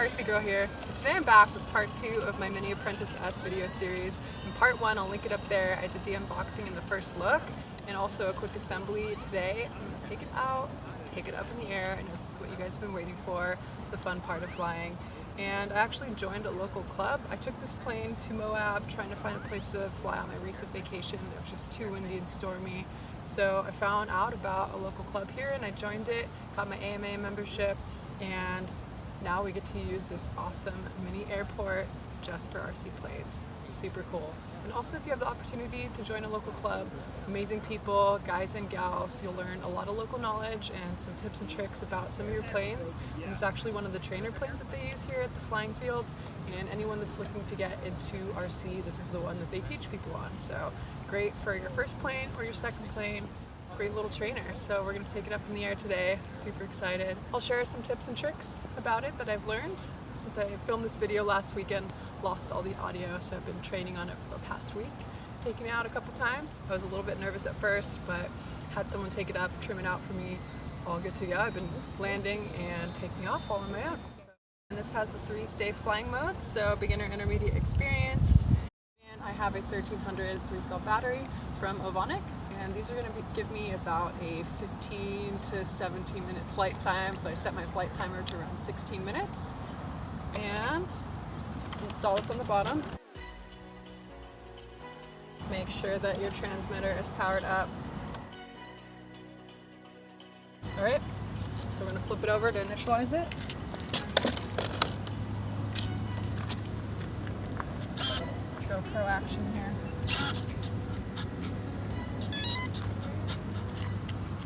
RC Girl here. So today I'm back with part 2 of my Mini Apprentice video series. In part 1, I'll link it up there. I did the unboxing and the first look, and also a quick assembly. Today, I'm going to take it out, take it up in the air. I know this is what you guys have been waiting for, the fun part of flying. And I actually joined a local club. I took this plane to Moab, trying to find a place to fly on my recent vacation. It was just too windy and stormy. So I found out about a local club here and I joined it, got my AMA membership, and now we get to use this awesome mini airport just for RC planes. Super cool. And also, if you have the opportunity to join a local club, amazing people, guys and gals, you'll learn a lot of local knowledge and some tips and tricks about some of your planes. This is actually one of the trainer planes that they use here at the flying field, and anyone that's looking to get into RC, this is the one that they teach people on. So great for your first plane or your second plane. Great little trainer. So we're going to take it up in the air today. Super excited. I'll share some tips and tricks about it that I've learned since I filmed this video last weekend. Lost all the audio, so I've been training on it for the past week, taking it out a couple times. I was a little bit nervous at first, but had someone take it up, trim it out for me, all good to go. I've been landing and taking off all on my own. And this has the 3 safe flying modes, so beginner, intermediate, experienced. And I have a 1300 3-cell battery from Ovonic, and these are going to give me about a 15 to 17 minute flight time. So I set my flight timer to around 16 minutes. And let's install this on the bottom. Make sure that your transmitter is powered up. Alright, so we're going to flip it over to initialize it. GoPro action here.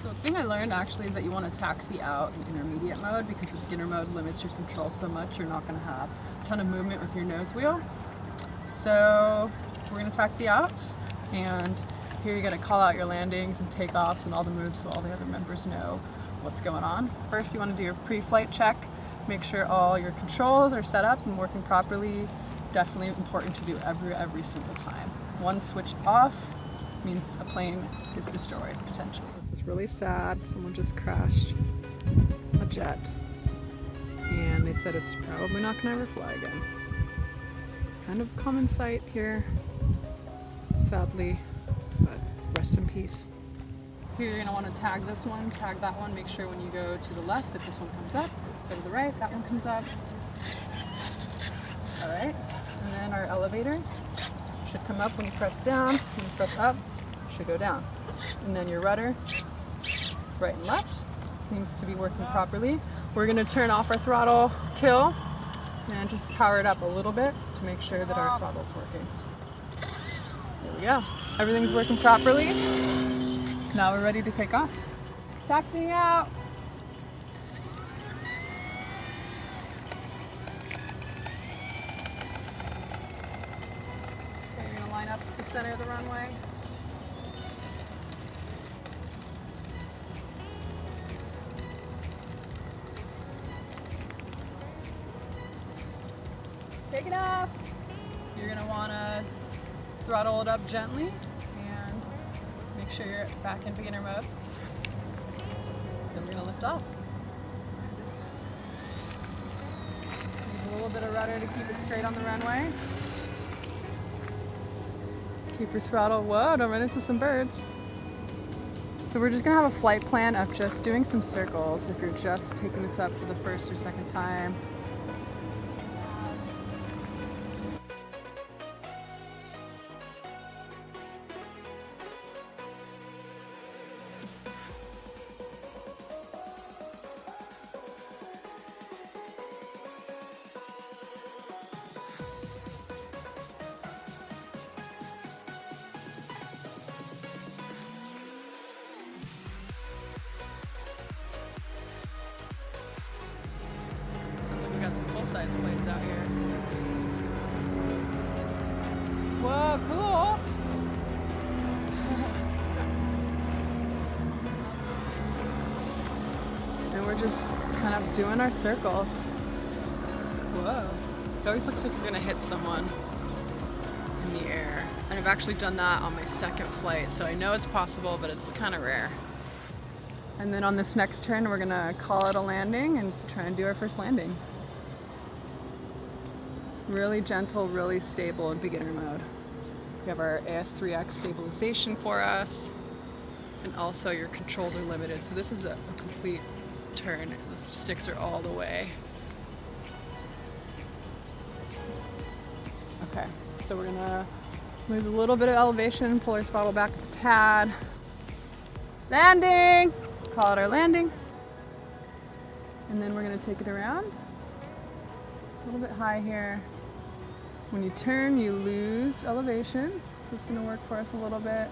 So the thing I learned actually is that you want to taxi out in intermediate mode, because the beginner mode limits your control so much you're not going to have a ton of movement with your nose wheel. So we're going to taxi out, and here you're going to call out your landings and takeoffs and all the moves so all the other members know what's going on. First, you want to do your pre-flight check. Make sure all your controls are set up and working properly. Definitely important to do every single time. One switch off means a plane is destroyed, potentially. This is really sad. Someone just crashed a jet, and they said it's probably not gonna ever fly again. Kind of common sight here, sadly, but rest in peace. Here you're gonna wanna tag this one, tag that one. Make sure when you go to the left that this one comes up, go to the right, that one comes up. All right, and then our elevator should come up when you press down. When you press up, should go down. And then your rudder, right and left, seems to be working properly. We're going to turn off our throttle kill and just power it up a little bit to make sure that our throttle's working. There we go. Everything's working properly. Now we're ready to take off. Taxiing out. Up the center of the runway. Take it off. You're going to want to throttle it up gently and make sure you're back in beginner mode. Then we're going to lift off. Use a little bit of rudder to keep it straight on the runway. Keep your throttle, whoa, don't run into some birds. So we're just gonna have a flight plan of just doing some circles if you're just taking this up for the first or second time. Some full-size planes out here. Whoa, cool! And we're just kind of doing our circles. Whoa. It always looks like you're gonna hit someone in the air. And I've actually done that on my second flight, so I know it's possible, but it's kind of rare. And then on this next turn, we're gonna call it a landing and try and do our first landing. Really gentle, really stable in beginner mode. We have our AS3X stabilization for us, and also your controls are limited. So this is a complete turn. The sticks are all the way. Okay, so we're gonna lose a little bit of elevation, pull our throttle back a tad. Landing! Call it our landing. And then we're gonna take it around. A little bit high here. When you turn, you lose elevation. So it's gonna work for us a little bit.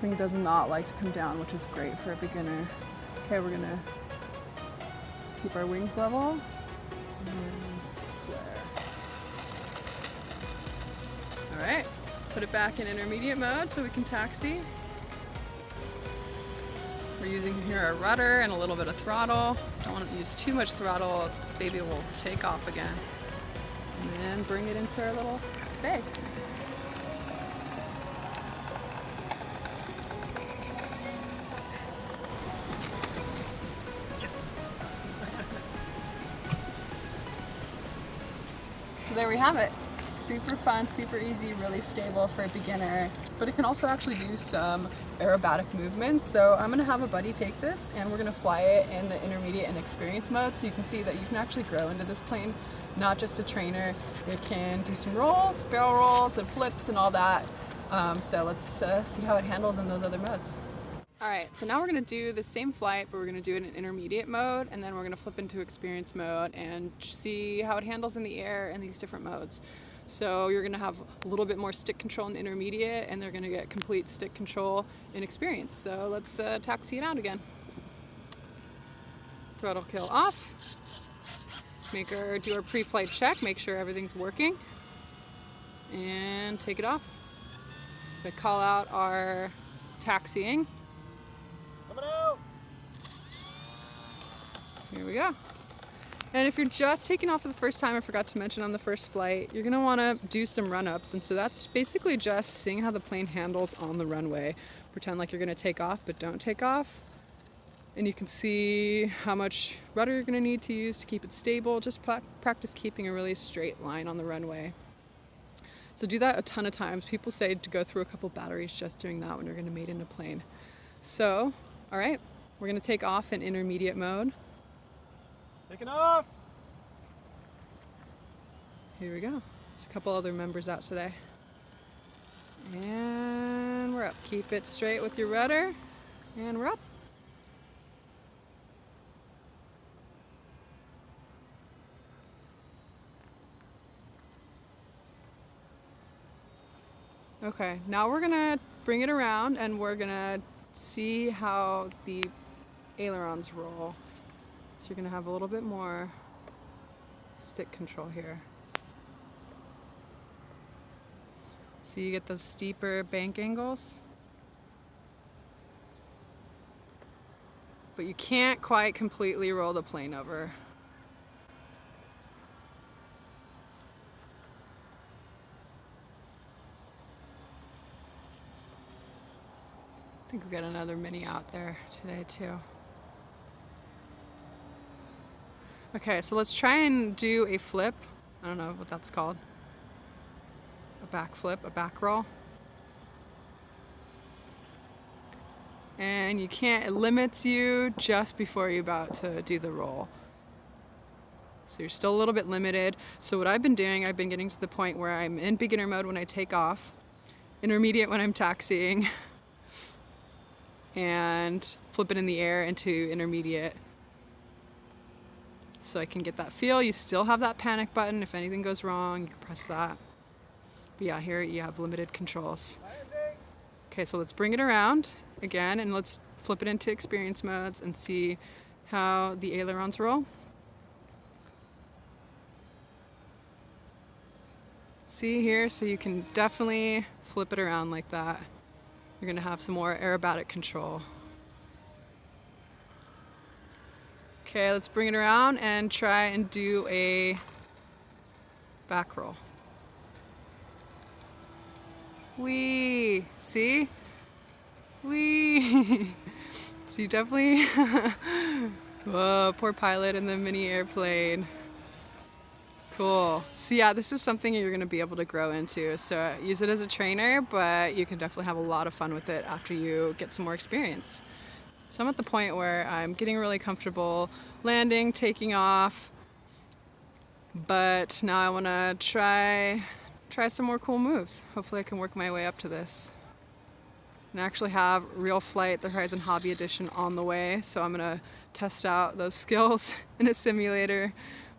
Thing does not like to come down, which is great for a beginner. Okay, we're gonna keep our wings level. And flare. All right, put it back in intermediate mode so we can taxi. We're using here our rudder and a little bit of throttle. Don't want to use too much throttle, this baby will take off again. And then bring it into our little bay. So there we have it. Super fun, super easy, really stable for a beginner, but it can also actually do some aerobatic movements. So I'm gonna have a buddy take this and we're gonna fly it in the intermediate and experience mode so you can see that you can actually grow into this plane, not just a trainer. It can do some rolls, barrel rolls and flips and all that. So let's see how it handles in those other modes. All right, so now we're gonna do the same flight, but we're gonna do it in intermediate mode, and then we're gonna flip into experience mode and see how it handles in the air in these different modes. So you're gonna have a little bit more stick control in intermediate, and they're gonna get complete stick control in experience. So let's taxi it out again. Throttle kill off. Do our pre-flight check, make sure everything's working, and take it off. We call out our taxiing. Here we go. And if you're just taking off for the first time, I forgot to mention on the first flight, you're gonna wanna do some run-ups. And so that's basically just seeing how the plane handles on the runway. Pretend like you're gonna take off, but don't take off. And you can see how much rudder you're gonna need to use to keep it stable. Just practice keeping a really straight line on the runway. So do that a ton of times. People say to go through a couple batteries just doing that when you're gonna Maiden a plane. So, all right, we're gonna take off in intermediate mode. Taking off! Here we go. There's a couple other members out today. And we're up. Keep it straight with your rudder. And we're up. Okay, now we're gonna bring it around and we're gonna see how the ailerons roll. So you're gonna have a little bit more stick control here. So you get those steeper bank angles, but you can't quite completely roll the plane over. I think we've got another Mini out there today too. Okay, so let's try and do a flip. I don't know what that's called. A back flip, a back roll. And you can't, it limits you just before you're about to do the roll. So you're still a little bit limited. So what I've been doing, I've been getting to the point where I'm in beginner mode when I take off, intermediate when I'm taxiing, and flip it in the air into intermediate. So I can get that feel. You still have that panic button. If anything goes wrong, you can press that. But yeah, here you have limited controls. Okay, so let's bring it around again and let's flip it into experience modes and see how the ailerons roll. See here, so you can definitely flip it around like that. You're gonna have some more aerobatic control. Okay, let's bring it around and try and do a back roll. Whee! See? Whee! So So you definitely, whoa, poor pilot in the mini airplane. Cool. So yeah, this is something you're going to be able to grow into. So use it as a trainer, but you can definitely have a lot of fun with it after you get some more experience. So I'm at the point where I'm getting really comfortable landing, taking off, but now I want to try some more cool moves. Hopefully I can work my way up to this. And I actually have Real Flight, the Horizon Hobby Edition, on the way, so I'm going to test out those skills in a simulator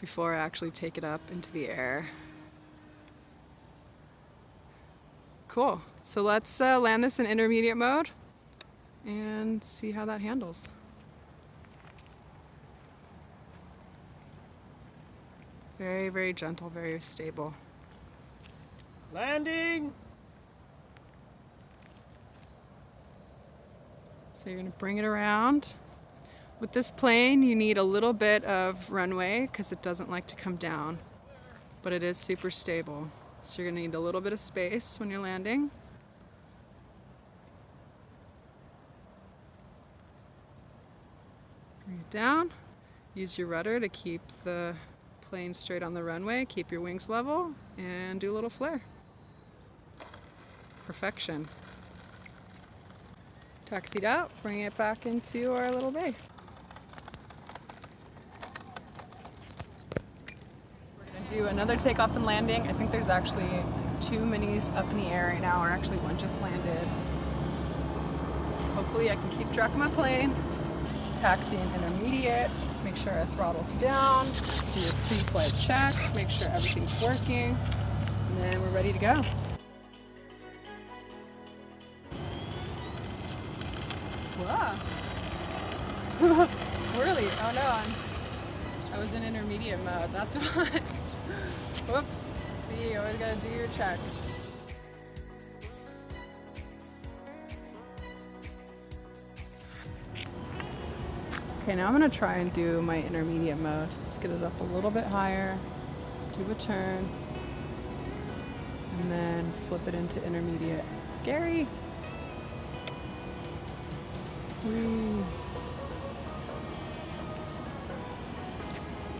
before I actually take it up into the air. Cool. So let's land this in intermediate mode and see how that handles. Very, very gentle, very stable. Landing! So you're going to bring it around. With this plane, you need a little bit of runway because it doesn't like to come down, but it is super stable. So you're going to need a little bit of space when you're landing. Bring it down. Use your rudder to keep the plane straight on the runway, keep your wings level, and do a little flare. Perfection. Taxied out, bring it back into our little bay. We're going to do another takeoff and landing. I think there's actually 2 minis up in the air right now, or actually one just landed. So hopefully I can keep track of my plane. Taxi and intermediate, make sure our throttle's down, do your pre-flight checks, make sure everything's working, and then we're ready to go. Wow. Really? Oh no, I was in intermediate mode, that's why. Whoops. See, you always gotta do your checks. Okay, now I'm gonna try and do my intermediate mode. Just get it up a little bit higher, do a turn, and then flip it into intermediate. Scary. Whee.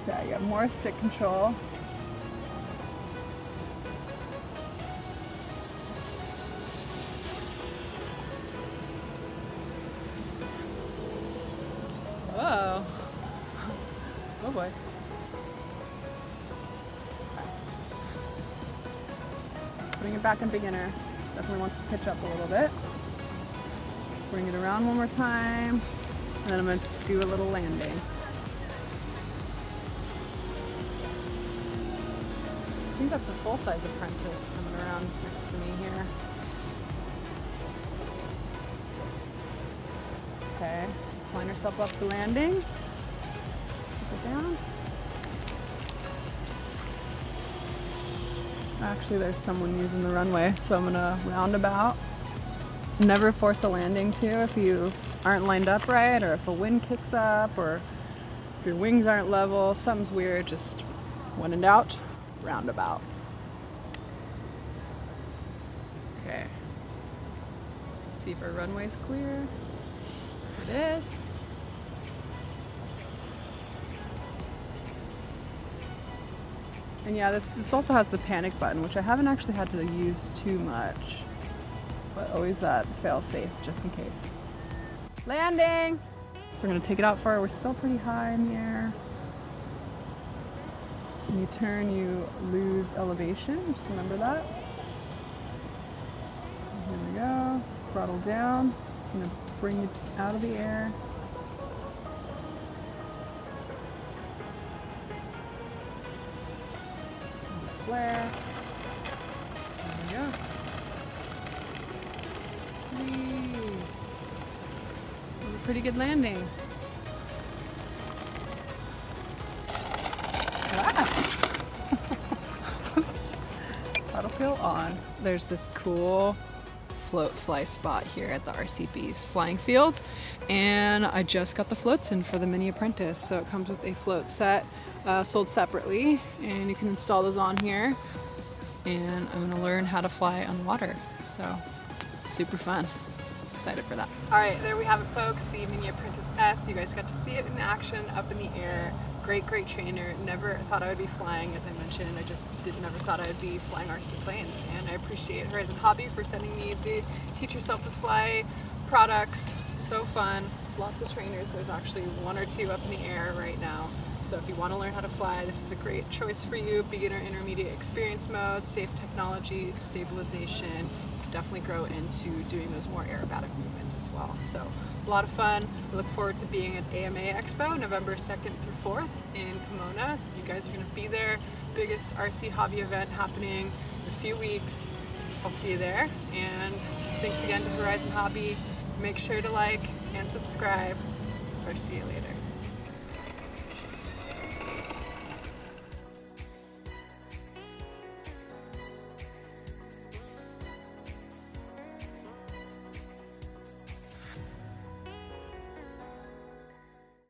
So yeah, you got more stick control. Whoa. Oh boy. Putting it back in beginner. Definitely wants to pitch up a little bit. Bring it around one more time, and then I'm going to do a little landing. I think that's a full-size Apprentice coming around next to me here. Okay, line yourself up to landing. Keep it down. Actually, there's someone using the runway, so I'm going to roundabout. Never force a landing too if you aren't lined up right, or if a wind kicks up, or if your wings aren't level, something's weird, just when in doubt, roundabout. Okay. Let's see if our runway's clear. It is. And yeah, this also has the panic button, which I haven't actually had to use too much. But always that fail safe, just in case. Landing! So we're gonna take it out far. We're still pretty high in the air. When you turn, you lose elevation. Just remember that. Here we go. Throttle down. It's gonna bring you out of the air. Flare. There we go. Pretty good landing. Ah. Oops. Throttle on. There's this cool float fly spot here at the RCB's flying field, and I just got the floats in for the Mini Apprentice. So it comes with a float set sold separately, and you can install those on here. And I'm gonna learn how to fly on water. So super fun. excited for that. All right, there we have it, folks. The Mini Apprentice S. You guys got to see it in action, up in the air. Great trainer. Never thought I would be flying, as I mentioned. I just never thought I would be flying RC planes. And I appreciate Horizon Hobby for sending me the Teach Yourself to Fly products. So fun. Lots of trainers. There's actually 1 or 2 up in the air right now. So if you want to learn how to fly, this is a great choice for you. Beginner, intermediate, experience mode, safe technologies, stabilization. You can definitely grow into doing those more aerobatic movements as well. So a lot of fun. We look forward to being at AMA Expo November 2nd through 4th in Pomona. So you guys are going to be there. Biggest RC hobby event happening in a few weeks. I'll see you there. And thanks again to Horizon Hobby. Make sure to like and subscribe, or see you later.